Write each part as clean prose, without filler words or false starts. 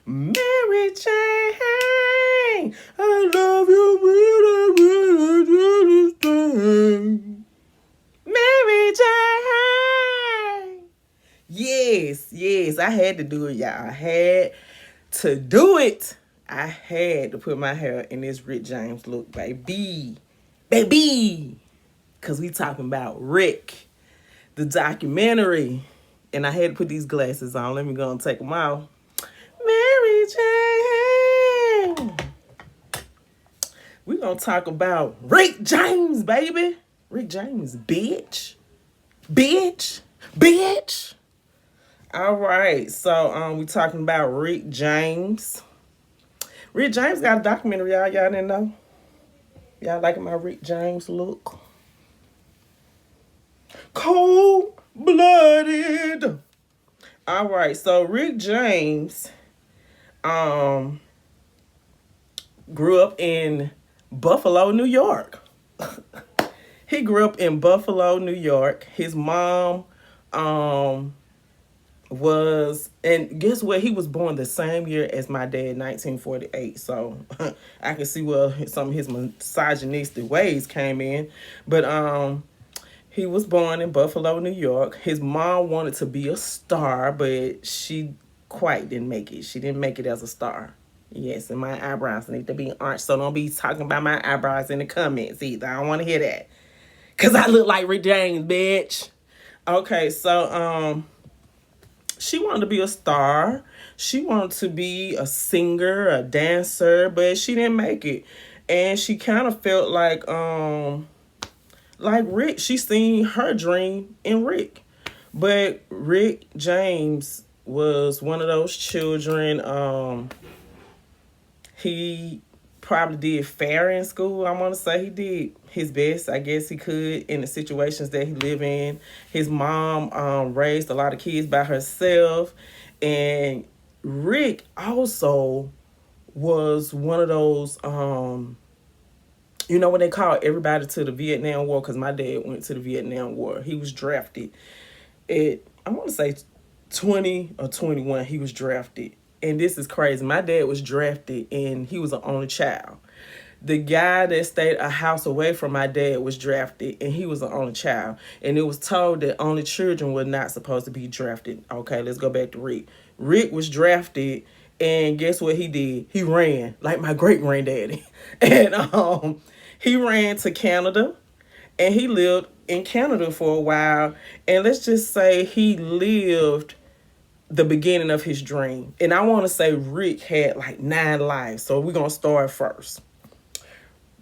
Mary Jane, I love you, really, really, really, really. Mary Jane. Yes, I had to do it, y'all. I had to do it. I had to put my hair in this Rick James look, baby. Baby. Because we talking about Rick, the documentary. And I had to put these glasses on. Let me go and take them off. Mary Jane. We gonna talk about Rick James, baby. Rick James, bitch. Bitch. Bitch. All right, so we talking about Rick James. Rick James got a documentary, y'all. Y'all didn't know? Y'all liking my Rick James look? Cold blooded. All right, so Rick James um grew up in Buffalo, New York. He grew up in Buffalo, New York. His mom was, and guess what? He was born the same year as my dad, 1948. So I can see where some of his misogynistic ways came in. But he was born in Buffalo, New York. His mom wanted to be a star, but she quite didn't make it. She didn't make it as a star. Yes, and my eyebrows need to be arched, so don't be talking about my eyebrows in the comments either. I don't want to hear that. Cause I look like Rick James, bitch. Okay, so she wanted to be a star. She wanted to be a singer, a dancer, but she didn't make it. And she kind of felt like Rick. She seen her dream in Rick. But Rick James was one of those children. He probably did fair in school. I want to say he did his best. I guess he could in the situations that he lived in. His mom raised a lot of kids by herself. And Rick also was one of those, you know, when they call everybody to the Vietnam War, because my dad went to the Vietnam War. He was drafted at, I want to say 20 or 21, he was drafted. And this is crazy. My dad was drafted and he was an only child. The guy that stayed a house away from my dad was drafted and he was an only child. And it was told that only children were not supposed to be drafted. Okay, let's go back to Rick. Rick was drafted and guess what he did? He ran like my great granddaddy. And he ran to Canada and he lived in Canada for a while. And let's just say he lived the beginning of his dream. And I want to say Rick had like 9 lives. So we're going to start first.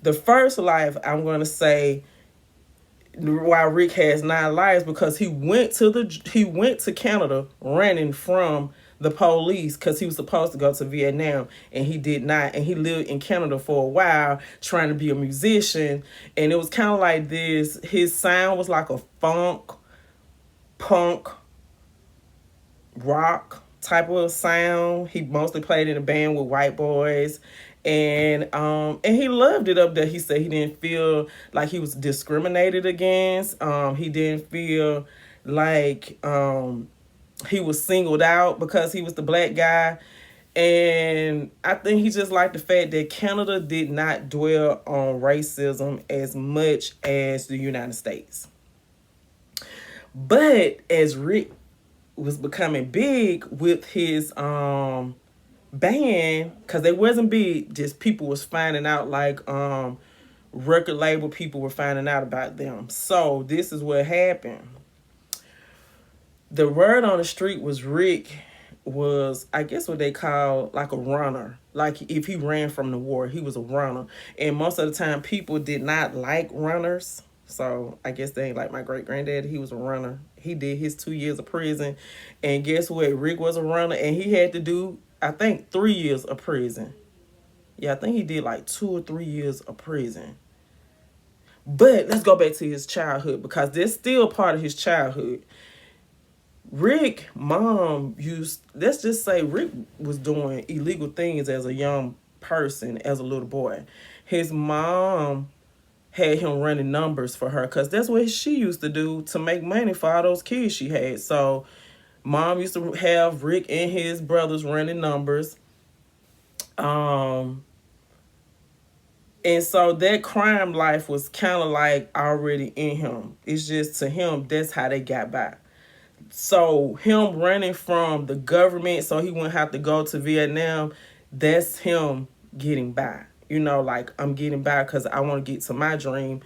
The first life, I'm going to say why Rick has 9 lives, because he went to Canada running from the police because he was supposed to go to Vietnam and he did not. And he lived in Canada for a while trying to be a musician. And it was kind of like this. His sound was like a funk, punk, rock type of sound. He mostly played in a band with white boys. And he loved it up there. He said he didn't feel like he was discriminated against. He didn't feel like he was singled out because he was the black guy. And I think he just liked the fact that Canada did not dwell on racism as much as the United States. But as Rick was becoming big with his band, because they wasn't big, just people was finding out, like record label people were finding out about them. So this is what happened. The word on the street was Rick was, I guess what they call like a runner. Like if he ran from the war, he was a runner. And most of the time people did not like runners. So I guess they ain't like my great granddad. He was a runner. He did his 2 years of prison. And guess what? Rick was a runner and he had to do, I think, 3 years of prison. Yeah, I think he did like 2 or 3 years of prison. But let's go back to his childhood, because that's still part of his childhood. Rick, mom used, let's just say Rick was doing illegal things as a young person, as a little boy. His mom had him running numbers for her because that's what she used to do to make money for all those kids she had. So mom used to have Rick and his brothers running numbers. Um, and so that crime life was kind of like already in him. It's just to him, that's how they got by. So him running from the government so he wouldn't have to go to Vietnam, that's him getting by. You know, like I'm getting by because I want to get to my dream.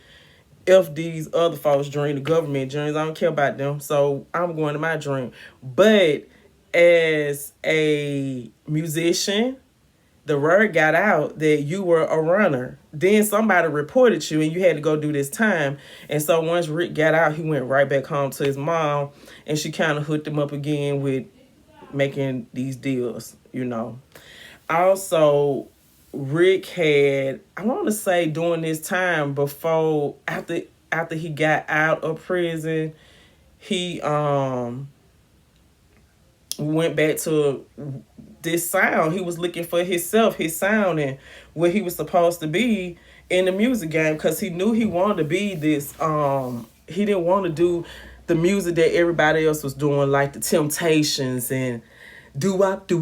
If these other folks dream, the government dreams, I don't care about them. So I'm going to my dream. But as a musician, the word got out that you were a runner. Then somebody reported you and you had to go do this time. And so once Rick got out, he went right back home to his mom and she kind of hooked him up again with making these deals, you know. Also, Rick had, I want to say during this time before after he got out of prison, he went back to this sound. He was looking for himself, his sound, and where he was supposed to be in the music game because he knew he wanted to be this. He didn't want to do the music that everybody else was doing, like the Temptations and doo wop, boo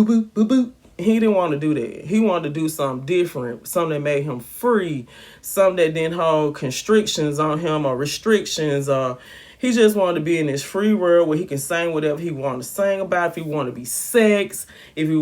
boo boo boo. He didn't want to do that. He wanted to do something different, something that made him free, something that didn't hold constrictions on him or restrictions. Or he just wanted to be in this free world where he can sing whatever he wanted to sing about. If he wanted to be sex, if he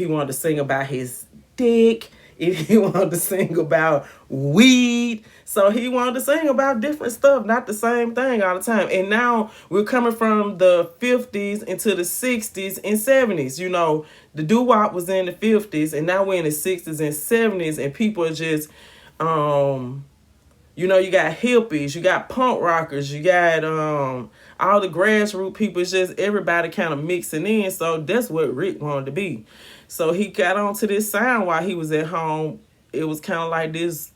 wanted to sing about his dick, if he wanted to sing about weed. So he wanted to sing about different stuff, not the same thing all the time. And now we're coming from the 50s into the 60s and 70s. You know, the doo-wop was in the 50s and now we're in the 60s and 70s and people are just, you know, you got hippies, you got punk rockers, you got all the grassroots people. It's just everybody kind of mixing in. So that's what Rick wanted to be. So he got onto this sound while he was at home. It was kind of like this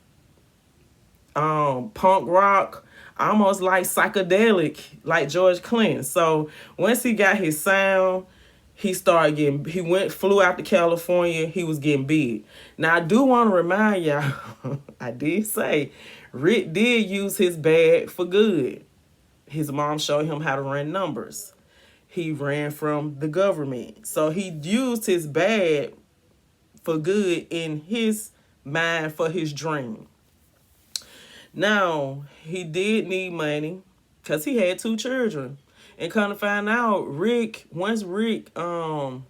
punk rock, almost like psychedelic, like George Clinton. So once he got his sound, flew out to California. He was getting big. Now I do want to remind y'all, I did say Rick did use his bag for good. His mom showed him how to run numbers. He ran from the government. So he used his bag for good in his mind for his dream. Now, he did need money because he had 2 children. And kind of find out, once Rick, when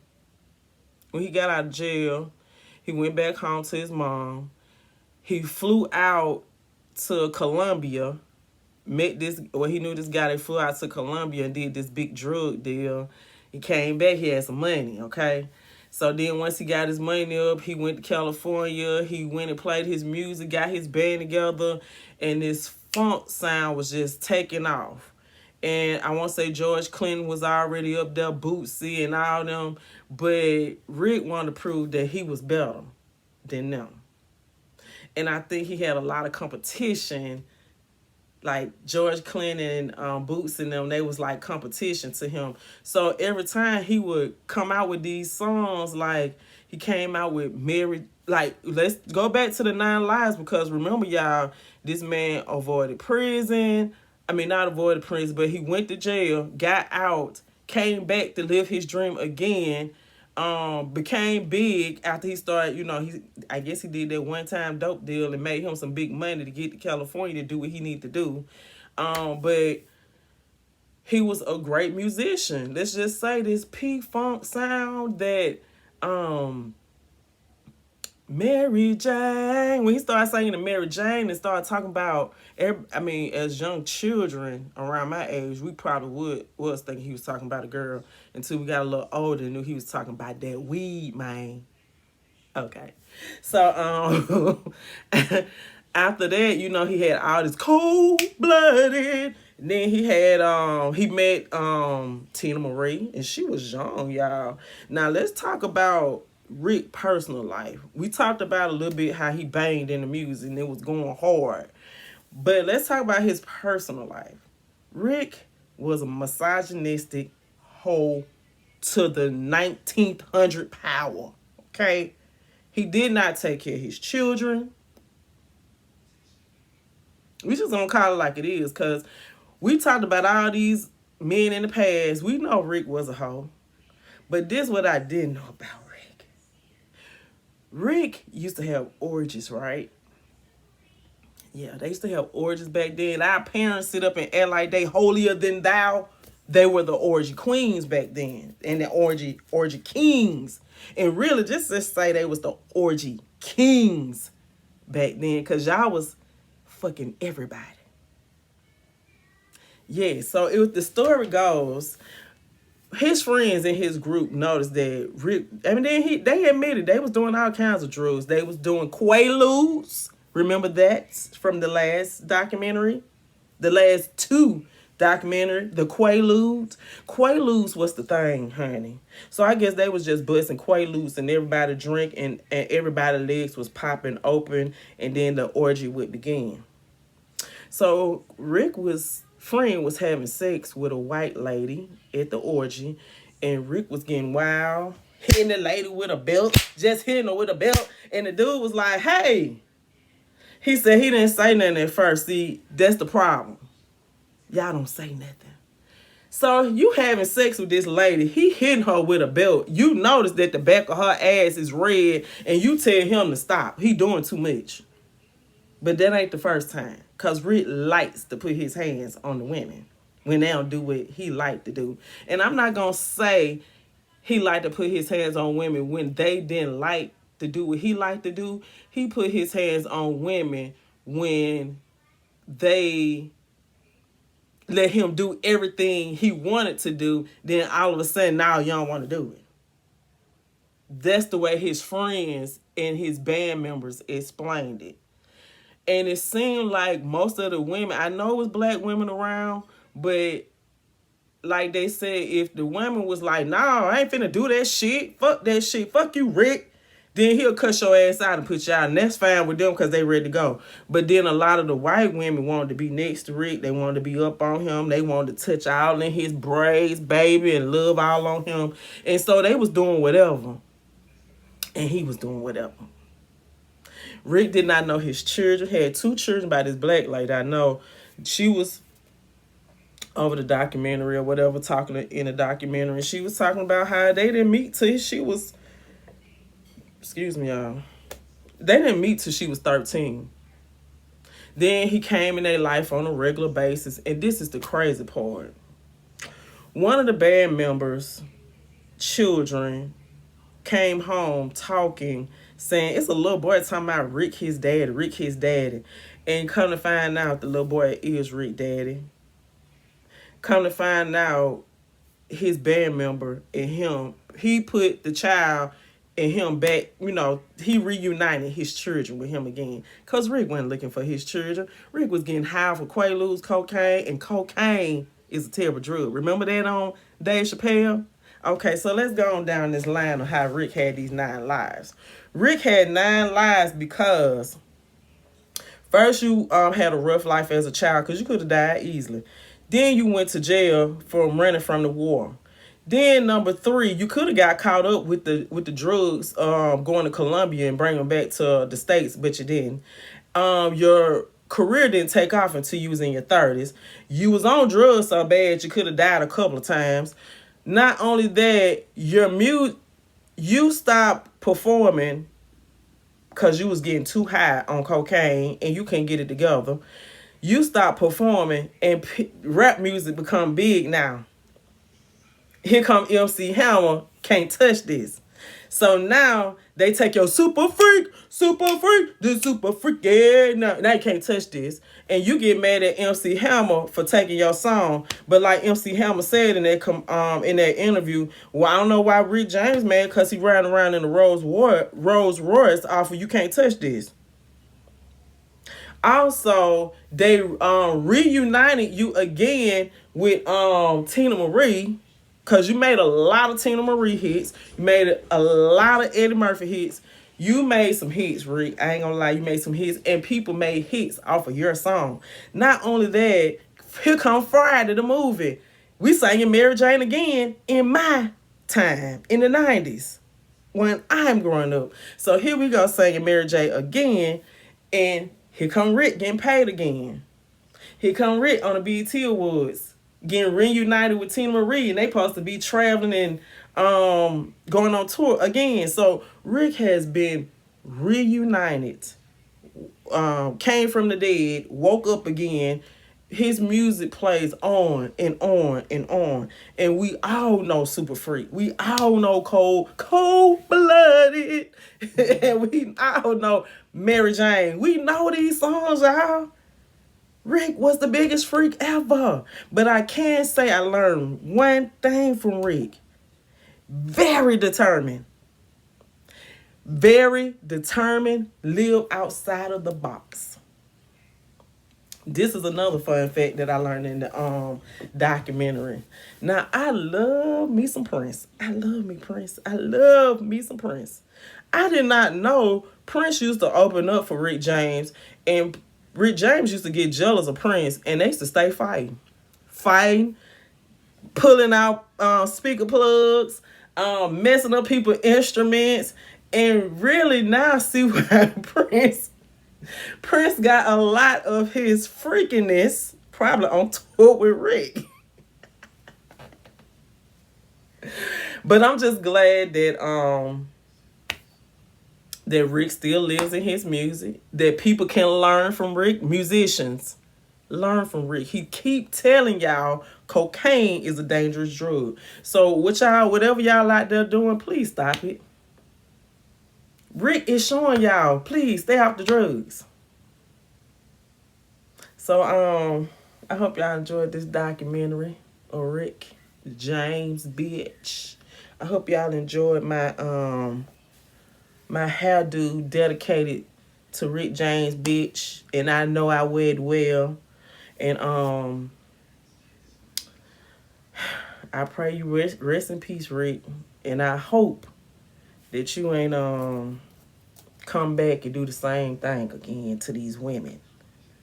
he got out of jail, he went back home to his mom. He flew out to Colombia, he knew this guy that flew out to Colombia and did this big drug deal. He came back, he had some money, okay? So then once he got his money up, he went to California. He went and played his music, got his band together, and this funk sound was just taking off. And I won't say George Clinton was already up there, Bootsy and all them, but Rick wanted to prove that he was better than them. And I think he had a lot of competition. Like George Clinton and Boots and them, they was like competition to him. So every time he would come out with these songs, like he came out with Mary, like let's go back to the 9 Lives, because remember y'all, this man avoided prison. I mean, not avoided prison, but he went to jail, got out, came back to live his dream again, became big after he started, you know, I guess he did that one-time dope deal and made him some big money to get to California to do what he needed to do. But he was a great musician. Let's just say this P-Funk sound that Mary Jane, when he started singing to Mary Jane and started talking about, as young children around my age, we probably was thinking he was talking about a girl until we got a little older and knew he was talking about that weed, man. Okay. So, after that, you know, he had all this cold-blooded. And then he met Tina Marie, and she was young, y'all. Now, let's talk about Rick's personal life. We talked about a little bit how he banged in the music and it was going hard. But let's talk about his personal life. Rick was a misogynistic hoe to the 1900 power. Okay? He did not take care of his children. We just gonna call it like it is, because we talked about all these men in the past. We know Rick was a hoe. But this is what I didn't know about Rick. Rick used to have orgies, right? Yeah, they used to have orgies back then. Our parents sit up and act like they holier than thou. They were the orgy queens back then, and the orgy kings. And really, just to say they was the orgy kings back then, cause y'all was fucking everybody. Yeah, so it was, the story goes, his friends in his group noticed that Rick. I mean, they admitted they was doing all kinds of drugs. They was doing quaaludes. Remember that from the last documentary, the last two documentary, the quaaludes. Quaaludes was the thing, honey. So I guess they was just busting quaaludes and everybody drink and everybody legs was popping open and then the orgy would begin. So Rick was friend was having sex with a white lady at the orgy, and Rick was getting wild, hitting the lady with a belt, just hitting her with a belt, and the dude was like, "Hey," he said he didn't say nothing at first. See, that's the problem. Y'all don't say nothing. So you having sex with this lady, he hitting her with a belt. You notice that the back of her ass is red, and you tell him to stop. He doing too much. But that ain't the first time. Cause Rick likes to put his hands on the women when they don't do what he like to do. And I'm not gonna say he liked to put his hands on women when they didn't like to do what he liked to do. He put his hands on women when they let him do everything he wanted to do. Then all of a sudden now you don't want to do it. That's the way his friends and his band members explained it. And it seemed like most of the women, I know it was black women around, but like they said, if the woman was like, "Nah, I ain't finna do that shit. Fuck that shit. Fuck you, Rick," then he'll cut your ass out and put you out. And that's fine with them because they ready to go. But then a lot of the white women wanted to be next to Rick. They wanted to be up on him. They wanted to touch all in his braids, baby, and love all on him. And so they was doing whatever. And he was doing whatever. Rick did not know his children. Had two children by this black lady. I know she was over the documentary or whatever, talking in the documentary. She was talking about how they didn't meet till she was, excuse me, y'all. They didn't meet till she was 13. Then he came in their life on a regular basis. And this is the crazy part. One of the band members' children came home talking, saying it's a little boy talking about Rick his daddy, Rick his daddy. And come to find out the little boy is Rick daddy. Come to find out his band member and him, he put the child and him back, he reunited his children with him again. Because Rick wasn't looking for his children. Rick was getting high for Quaaludes, cocaine, and cocaine is a terrible drug. Remember that on Dave Chappelle? Okay, so let's go on down this line of how Rick had these 9 lives. Rick had 9 lives because first you had a rough life as a child because you could have died easily. Then you went to jail from running from the war. Then number 3, you could have got caught up with the drugs, going to Colombia and bring them back to the States, but you didn't. Your career didn't take off until you was in your 30s. You was on drugs so bad you could have died a couple of times. Not only that, you stopped performing because you was getting too high on cocaine and you couldn't get it together. You stopped performing and rap music become big now. Here come MC Hammer, can't touch this. So now they take your super freak, the super freak, yeah. Now you can't touch this. And you get mad at MC Hammer for taking your song. But like MC Hammer said in that interview, well, I don't know why Rick James mad because he riding around in the Rolls Royce off of You Can't Touch This. Also, they reunited you again with Tina Marie. Because you made a lot of Tina Marie hits. You made a lot of Eddie Murphy hits. You made some hits, Rick. I ain't gonna lie, you made some hits. And people made hits off of your song. Not only that, here come Friday, the movie. We singing Mary Jane again in my time, in the 90s, when I'm growing up. So here we go singing Mary Jane again. And here come Rick getting paid again. Here come Rick on the BET Awards, getting reunited with Tina Marie, and they supposed to be traveling and going on tour again. So Rick has been reunited, came from the dead, woke up again. His music plays on and on and on. And we all know Super Freak. We all know Cold Blooded. And we all know Mary Jane. We know these songs, y'all. Rick was the biggest freak ever. But I can say I learned one thing from Rick. Very determined. Very determined. Live outside of the box. This is another fun fact that I learned in the documentary. Now, I love me some Prince. I love me Prince. I love me some Prince. I did not know Prince used to open up for Rick James, and Rick James used to get jealous of Prince, and they used to stay fighting. Fighting, pulling out speaker plugs, messing up people's instruments, and really now see why Prince got a lot of his freakiness probably on tour with Rick. But I'm just glad that that Rick still lives in his music, that people can learn from Rick. Musicians, learn from Rick. He keep telling y'all cocaine is a dangerous drug. So whatever y'all out there doing, please stop it. Rick is showing y'all, please stay off the drugs. So I hope y'all enjoyed this documentary of Rick James, bitch. I hope y'all enjoyed my my hairdo dedicated to Rick James, bitch. And I know I wear it well. And I pray you rest in peace, Rick. And I hope that you ain't come back and do the same thing again to these women.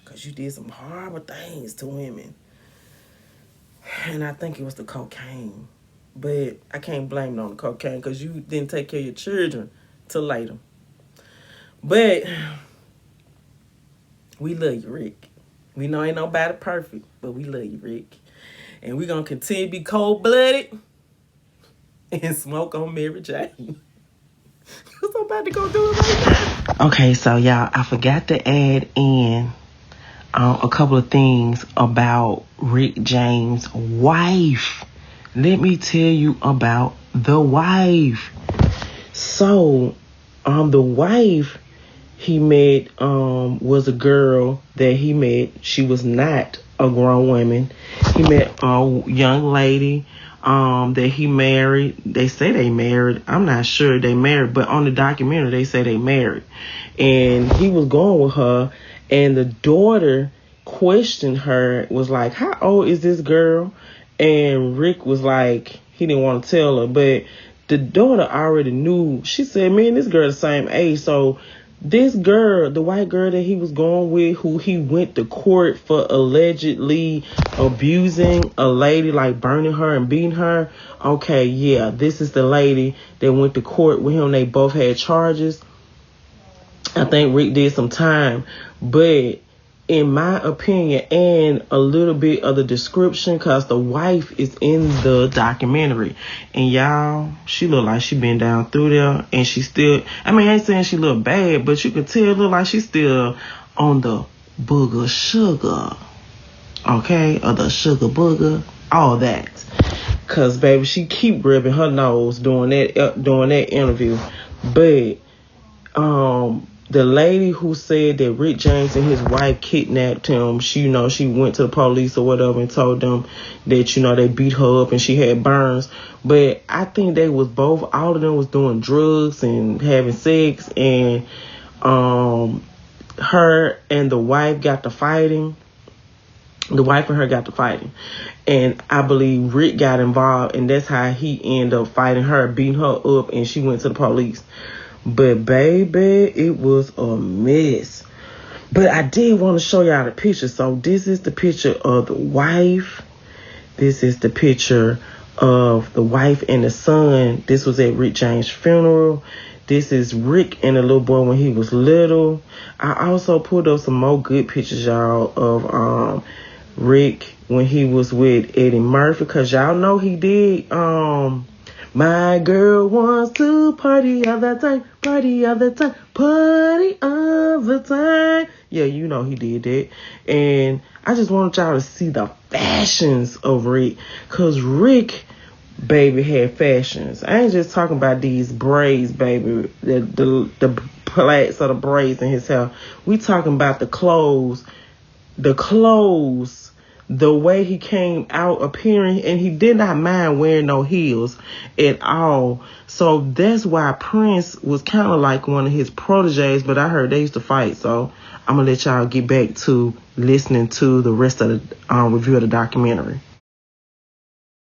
Because you did some horrible things to women. And I think it was the cocaine. But I can't blame it on the cocaine because you didn't take care of your children till later. But we love you, Rick. We know ain't nobody perfect, but we love you, Rick. And we're going to continue to be cold-blooded and smoke on Mary Jane. Because I'm about to go do it right now. Okay, so y'all, I forgot to add in a couple of things about Rick James' wife. Let me tell you about the wife. So, the wife he met was a girl that he met. She was not a grown woman. He met a young lady that he married. They say they married. I'm not sure they married, but on the documentary they say they married. And he was going with her, and the daughter questioned her, was like, how old is this girl? And Rick was like, he didn't want to tell her, but the daughter already knew. She said, man, this girl the same age. So this girl, the white girl that he was going with, who he went to court for allegedly abusing a lady, like burning her and beating her. Okay, yeah, this is the lady that went to court with him. They both had charges. I think Rick did some time, but in my opinion, and a little bit of the description, because the wife is in the documentary, and y'all, she look like she been down through there, and she still, I mean, I ain't saying she look bad, but you can tell look like she still on the booger sugar, okay, or the sugar booger, all that, because baby, she keep rubbing her nose during that interview. But the lady who said that Rick James and his wife kidnapped him, she went to the police or whatever and told them that, they beat her up and she had burns. But I think they was both, all of them was doing drugs and having sex, and her and the wife got to fighting. The wife and her got to fighting. And I believe Rick got involved, and that's how he ended up fighting her, beating her up, and she went to the police. But baby, it was a mess. But I did want to show y'all the picture. So this is the picture of the wife. This is the picture of the wife and the son. This was at Rick James' funeral. This is Rick and the little boy when he was little. I also pulled up some more good pictures, y'all, of Rick when he was with Eddie Murphy. Because y'all know he did My girl wants to party all the time, party all the time, party all the time. Yeah, you know he did that. And I just want y'all to see the fashions of Rick. Because Rick, baby, had fashions. I ain't just talking about these braids, baby. The plaits or the braids in his hair. We talking about the clothes, the way he came out appearing, and he did not mind wearing no heels at all. So that's why Prince was kind of like one of his proteges, but I heard they used to fight. So I'm going to let y'all get back to listening to the rest of the review of the documentary.